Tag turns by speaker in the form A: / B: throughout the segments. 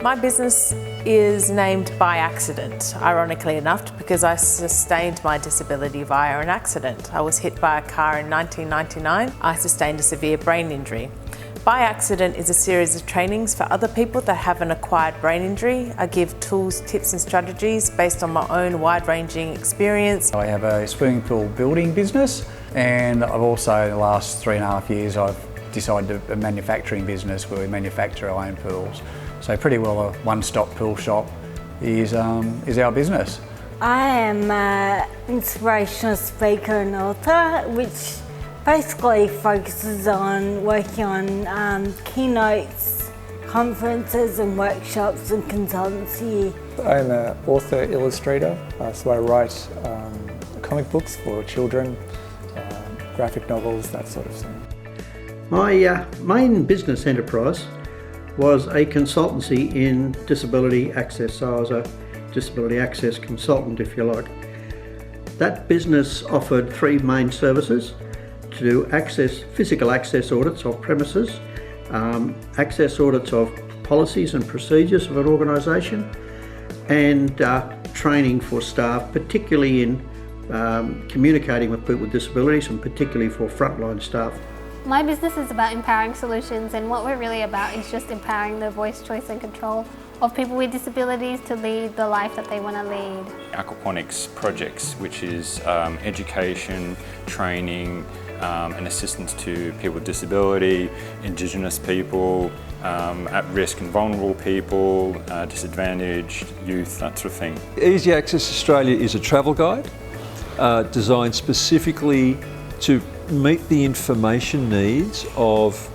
A: My business is named by accident, ironically enough, because I sustained my disability via an accident. I was hit by a car in 1999. I sustained a severe brain injury. By Accident is a series of trainings for other people that have an acquired brain injury. I give tools, tips and strategies based on my own wide-ranging experience.
B: I have a swimming pool building business, and I've also, in the last 3.5 years, I've decided a manufacturing business where we manufacture our own pools. So pretty well a one-stop pool shop is our business.
C: I am an inspirational speaker and author, which basically focuses on working on keynotes, conferences and workshops and consultancy.
D: I'm an author, illustrator, so I write comic books for children, graphic novels, that sort of thing.
E: My main business enterprise was a consultancy in disability access, so I was a disability access consultant, if you like. That business offered 3 main services: to do physical access audits of premises, access audits of policies and procedures of an organisation, and training for staff, particularly in communicating with people with disabilities and particularly for frontline staff.
F: My business is about empowering solutions, and what we're really about is just empowering the voice, choice and control of people with disabilities to lead the life that they want to lead.
G: Aquaponics projects, which is education, training, and assistance to people with disability, Indigenous people, at-risk and vulnerable people, disadvantaged youth, that sort of thing.
H: Easy Access Australia is a travel guide designed specifically to meet the information needs of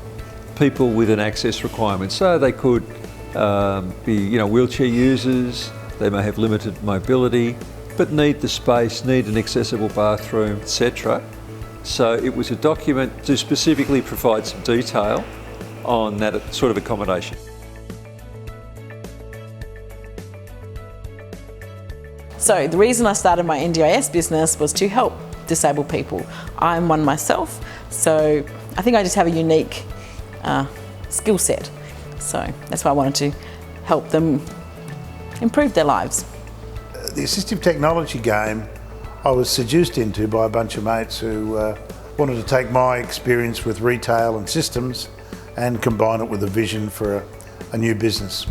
H: people with an access requirement. So they could be wheelchair users, they may have limited mobility, but need the space, need an accessible bathroom, etc. So it was a document to specifically provide some detail on that sort of accommodation.
I: So the reason I started my NDIS business was to help disabled people. I'm one myself, so I think I just have a unique skill set. So that's why I wanted to help them improve their lives.
J: The assistive technology game I was seduced into by a bunch of mates who wanted to take my experience with retail and systems and combine it with a vision for a new business.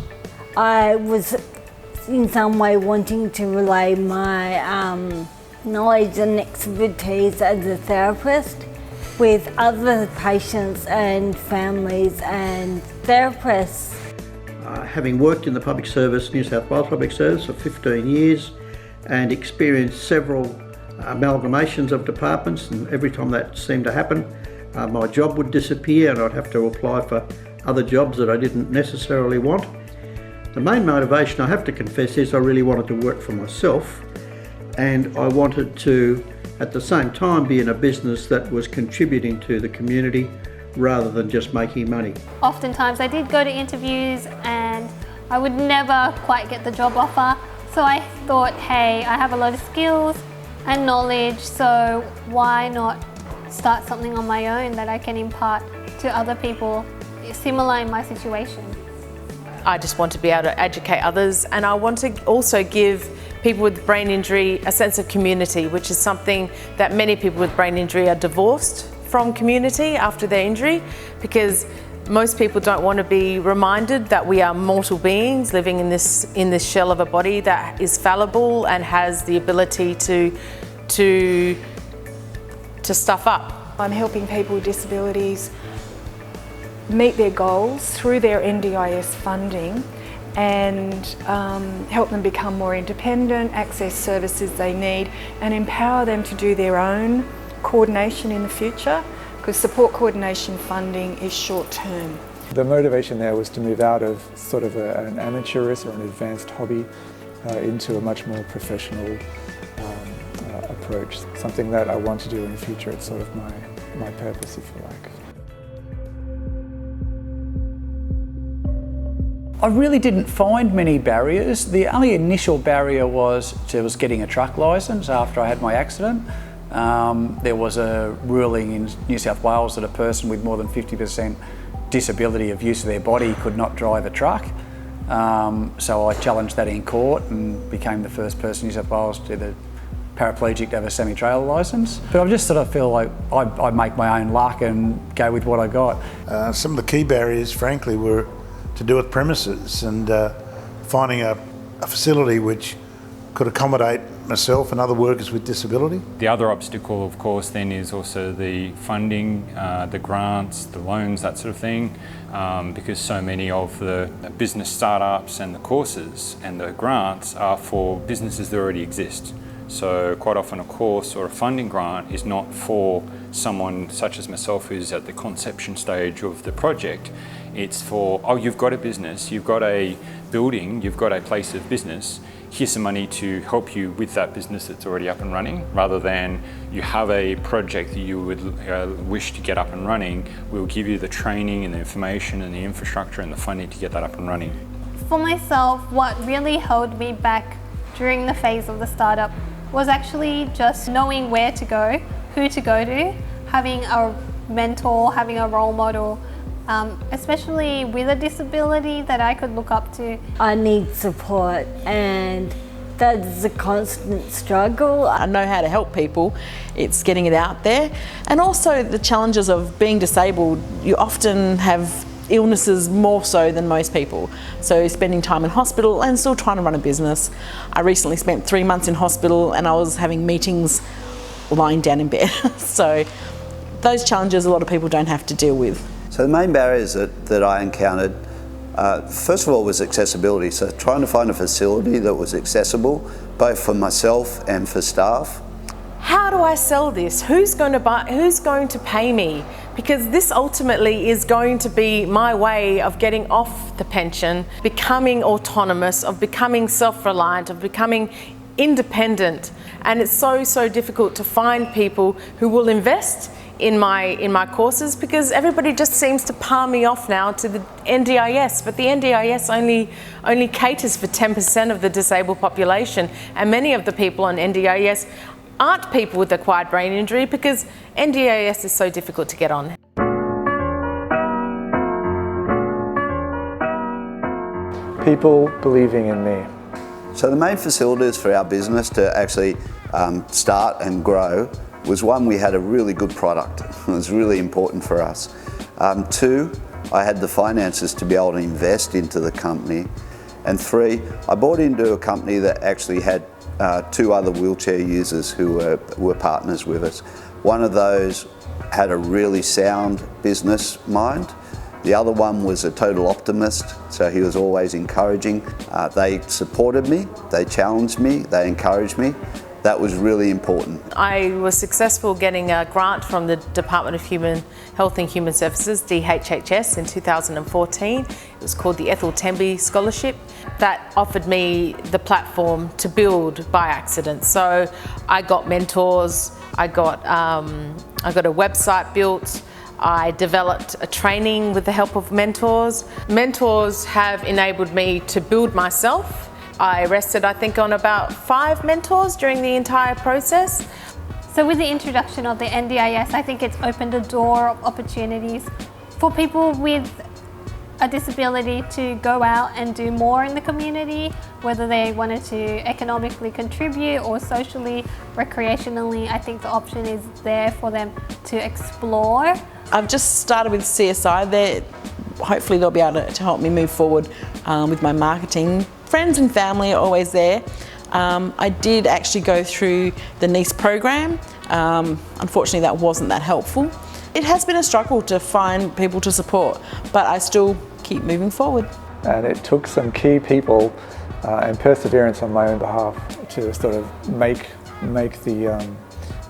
C: I was in some way wanting to relay my knowledge and expertise as a therapist with other patients and families and therapists.
E: Having worked in the public service, New South Wales Public Service for 15 years and experienced several amalgamations of departments, and every time that seemed to happen, my job would disappear and I'd have to apply for other jobs that I didn't necessarily want. The main motivation, I have to confess, is I really wanted to work for myself, and I wanted to, at the same time, be in a business that was contributing to the community rather than just making money.
F: Oftentimes I did go to interviews and I would never quite get the job offer, so I thought, hey, I have a lot of skills and knowledge, so why not start something on my own that I can impart to other people similar in my situation.
A: I just want to be able to educate others, and I want to also give people with brain injury a sense of community, which is something that many people with brain injury are divorced from community after their injury, because most people don't want to be reminded that we are mortal beings living in this shell of a body that is fallible and has the ability to stuff up.
K: I'm helping people with disabilities meet their goals through their NDIS funding and help them become more independent, access services they need, and empower them to do their own coordination in the future, because support coordination funding is short term.
D: The motivation there was to move out of sort of an amateurist or an advanced hobby into a much more professional approach, something that I want to do in the future. It's sort of my purpose, if you like.
B: I really didn't find many barriers. The only initial barrier was getting a truck licence after I had my accident. There was a ruling in New South Wales that a person with more than 50% disability of use of their body could not drive a truck. So I challenged that in court and became the first person in New South Wales to the paraplegic to have a semi-trailer licence. But I just sort of feel like I make my own luck and go with what I got.
J: Some of the key barriers, frankly, were to do with premises and finding a facility which could accommodate myself and other workers with disability.
G: The other obstacle, of course, then is also the funding, the grants, the loans, that sort of thing, because so many of the business startups and the courses and the grants are for businesses that already exist. So quite often a course or a funding grant is not for someone such as myself who's at the conception stage of the project. It's for, oh, you've got a business, you've got a building, you've got a place of business, here's some money to help you with that business that's already up and running, rather than you have a project that you would wish to get up and running. We'll give you the training and the information and the infrastructure and the funding to get that up and running.
F: For myself, what really held me back during the phase of the startup was actually just knowing where to go, who to go to, having a mentor, having a role model, especially with a disability that I could look up to.
C: I need support, and that's a constant struggle.
I: I know how to help people, it's getting it out there. And also the challenges of being disabled, you often have illnesses more so than most people. So spending time in hospital and still trying to run a business. I recently spent 3 months in hospital and I was having meetings lying down in bed. So those challenges a lot of people don't have to deal with.
L: So the main barriers that I encountered, first of all, was accessibility. So trying to find a facility that was accessible, both for myself and for staff.
A: How do I sell this? Who's going to buy? Who's going to pay me? Because this ultimately is going to be my way of getting off the pension, becoming autonomous, of becoming self-reliant, of becoming independent. And it's so difficult to find people who will invest in my courses, because everybody just seems to palm me off now to the NDIS, but the NDIS only caters for 10% of the disabled population, and many of the people on NDIS aren't people with acquired brain injury because NDIS is so difficult to get on.
D: People believing in me.
L: So the main facilities for our business to actually start and grow was, one, we had a really good product. It was really important for us. 2, I had the finances to be able to invest into the company. And 3, I bought into a company that actually had 2 other wheelchair users who were partners with us. One of those had a really sound business mind. The other one was a total optimist, so he was always encouraging. They supported me, they challenged me, they encouraged me. That was really important.
A: I was successful getting a grant from the Department of Health and Human Services, DHHS, in 2014. It was called the Ethel Temby Scholarship. That offered me the platform to build by accident. So I got mentors, I got a website built, I developed a training with the help of mentors. Mentors have enabled me to build myself. I rested, I think, on about 5 mentors during the entire process.
F: So with the introduction of the NDIS, I think it's opened a door of opportunities for people with a disability to go out and do more in the community, whether they wanted to economically contribute or socially, recreationally. I think the option is there for them to explore.
I: I've just started with CSI. Hopefully they'll be able to help me move forward with my marketing. Friends and family are always there. I did actually go through the NEIS program. Unfortunately, that wasn't that helpful. It has been a struggle to find people to support, but I still keep moving forward.
D: And it took some key people and perseverance on my own behalf to sort of make the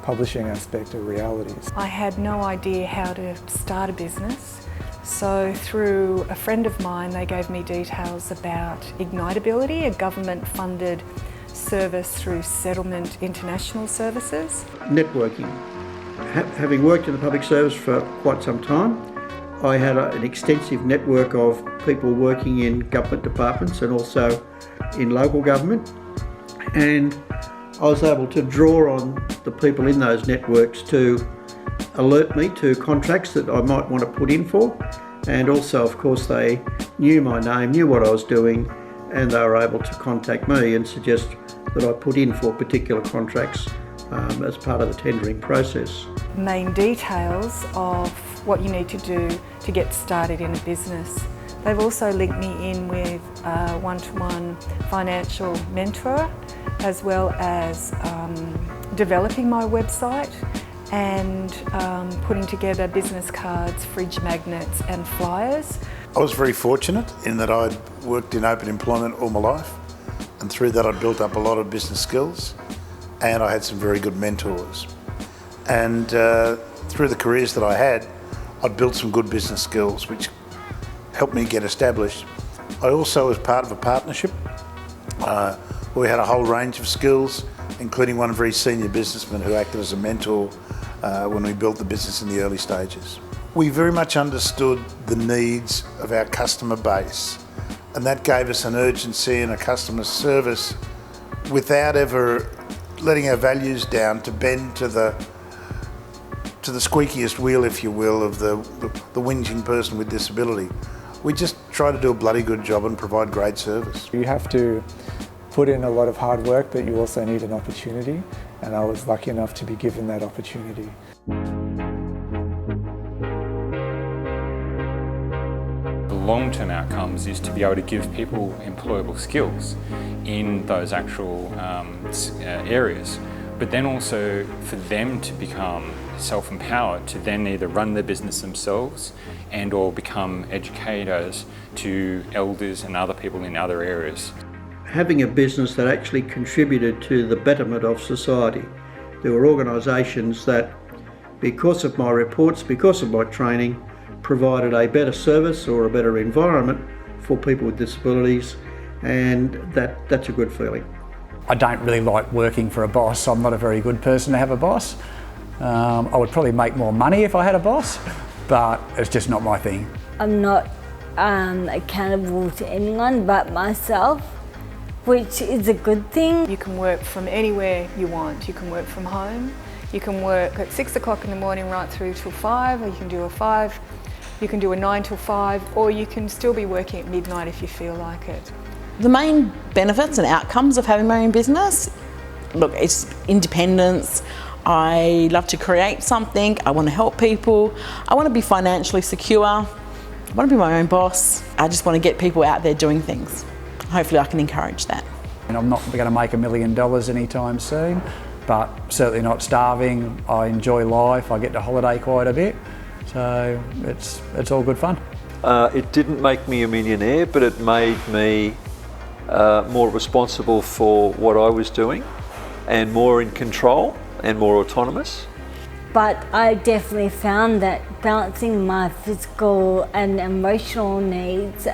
D: publishing aspect a reality.
K: I had no idea how to start a business. So through a friend of mine, they gave me details about Ignitability, a government-funded service through Settlement International Services.
E: Networking. Having worked in the public service for quite some time, I had an extensive network of people working in government departments and also in local government, and I was able to draw on the people in those networks to alert me to contracts that I might want to put in for, And also, of course, they knew my name, knew what I was doing, and they were able to contact me and suggest that I put in for particular contracts as part of the tendering process.
K: Main details of what you need to do to get started in a business. They've also linked me in with a one-to-one financial mentor, as well as developing my website and putting together business cards, fridge magnets and flyers.
J: I was very fortunate in that I'd worked in open employment all my life, and through that I'd built up a lot of business skills, and I had some very good mentors. And through the careers that I had, I'd built some good business skills which helped me get established. I also was part of a partnership where we had a whole range of skills, including one very senior businessman who acted as a mentor when we built the business in the early stages. We very much understood the needs of our customer base, and that gave us an urgency and a customer service without ever letting our values down to bend to the squeakiest wheel, if you will, of the whinging person with disability. We just try to do a bloody good job and provide great service.
D: You have to put in a lot of hard work, but you also need an opportunity, and I was lucky enough to be given that opportunity.
G: The long-term outcomes is to be able to give people employable skills in those actual areas, but then also for them to become self-empowered to then either run their business themselves and or become educators to elders and other people in other areas.
E: Having a business that actually contributed to the betterment of society. There were organisations that, because of my reports, because of my training, provided a better service or a better environment for people with disabilities, and that's a good feeling.
B: I don't really like working for a boss. I'm not a very good person to have a boss. I would probably make more money if I had a boss, but it's just not my thing.
C: I'm not accountable to anyone but myself, which is a good thing.
K: You can work from anywhere you want. You can work from home. You can work at 6 o'clock in the morning right through till 5, or you can do a 9 till 5, or you can still be working at midnight if you feel like it.
I: The main benefits and outcomes of having my own business, look, it's independence. I love to create something. I want to help people. I want to be financially secure. I want to be my own boss. I just want to get people out there doing things. Hopefully I can encourage that.
B: And I'm not going to make $1 million anytime soon, but certainly not starving. I enjoy life. I get to holiday quite a bit, so it's all good fun.
H: It didn't make me a millionaire, but it made me more responsible for what I was doing and more in control and more autonomous.
C: But I definitely found that balancing my physical and emotional needs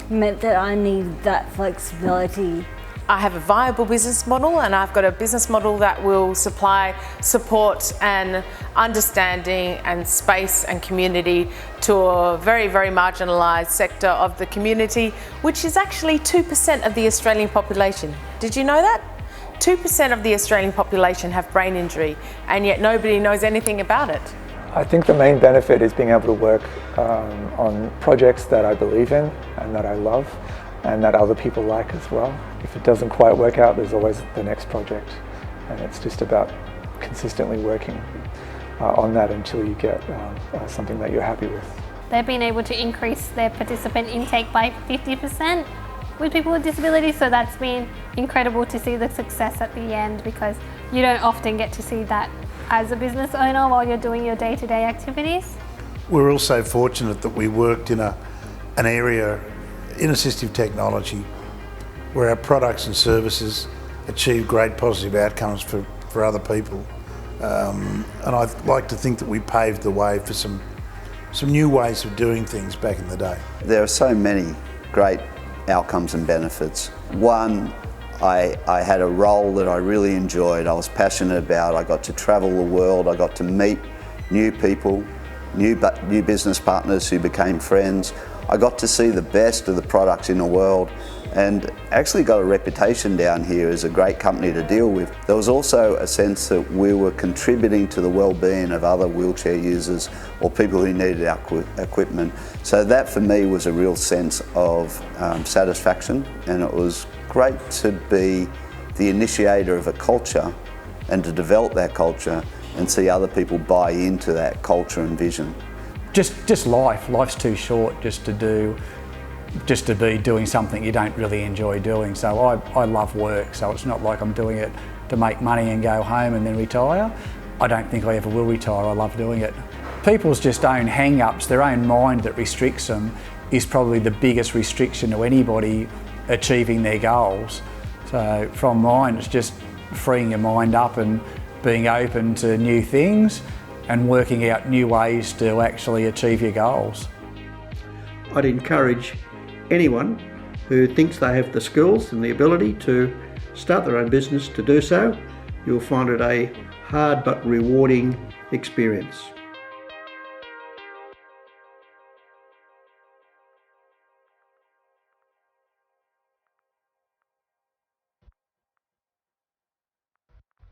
C: meant that I needed that flexibility.
A: I have a viable business model, and I've got a business model that will supply support and understanding and space and community to a very, very marginalised sector of the community, which is actually 2% of the Australian population. Did you know that? 2% of the Australian population have brain injury, and yet nobody knows anything about it.
D: I think the main benefit is being able to work on projects that I believe in and that I love and that other people like as well. If it doesn't quite work out, there's always the next project, and it's just about consistently working on that until you get something that you're happy with.
F: They've been able to increase their participant intake by 50% with people with disabilities, so that's been incredible to see the success at the end, because you don't often get to see that as a business owner while you're doing your day-to-day activities.
J: We're also fortunate that we worked in an area in assistive technology where our products and services achieve great positive outcomes for other people. And I'd like to think that we paved the way for some new ways of doing things back in the day.
L: There are so many great outcomes and benefits. One, I had a role that I really enjoyed, I was passionate about. I got to travel the world, I got to meet new people, new business partners who became friends. I got to see the best of the products in the world, and actually got a reputation down here as a great company to deal with. There was also a sense that we were contributing to the well-being of other wheelchair users or people who needed our equipment. So that for me was a real sense of satisfaction, and it was great to be the initiator of a culture and to develop that culture and see other people buy into that culture and vision.
B: Just life's too short just to be doing something you don't really enjoy doing. So I love work, so it's not like I'm doing it to make money and go home and then retire. I don't think I ever will retire. I love doing it. People's just own hang-ups, their own mind that restricts them, is probably the biggest restriction to anybody achieving their goals. So from mine, it's just freeing your mind up and being open to new things and working out new ways to actually achieve your goals.
E: I'd encourage anyone who thinks they have the skills and the ability to start their own business to do so. You'll find it a hard but rewarding experience.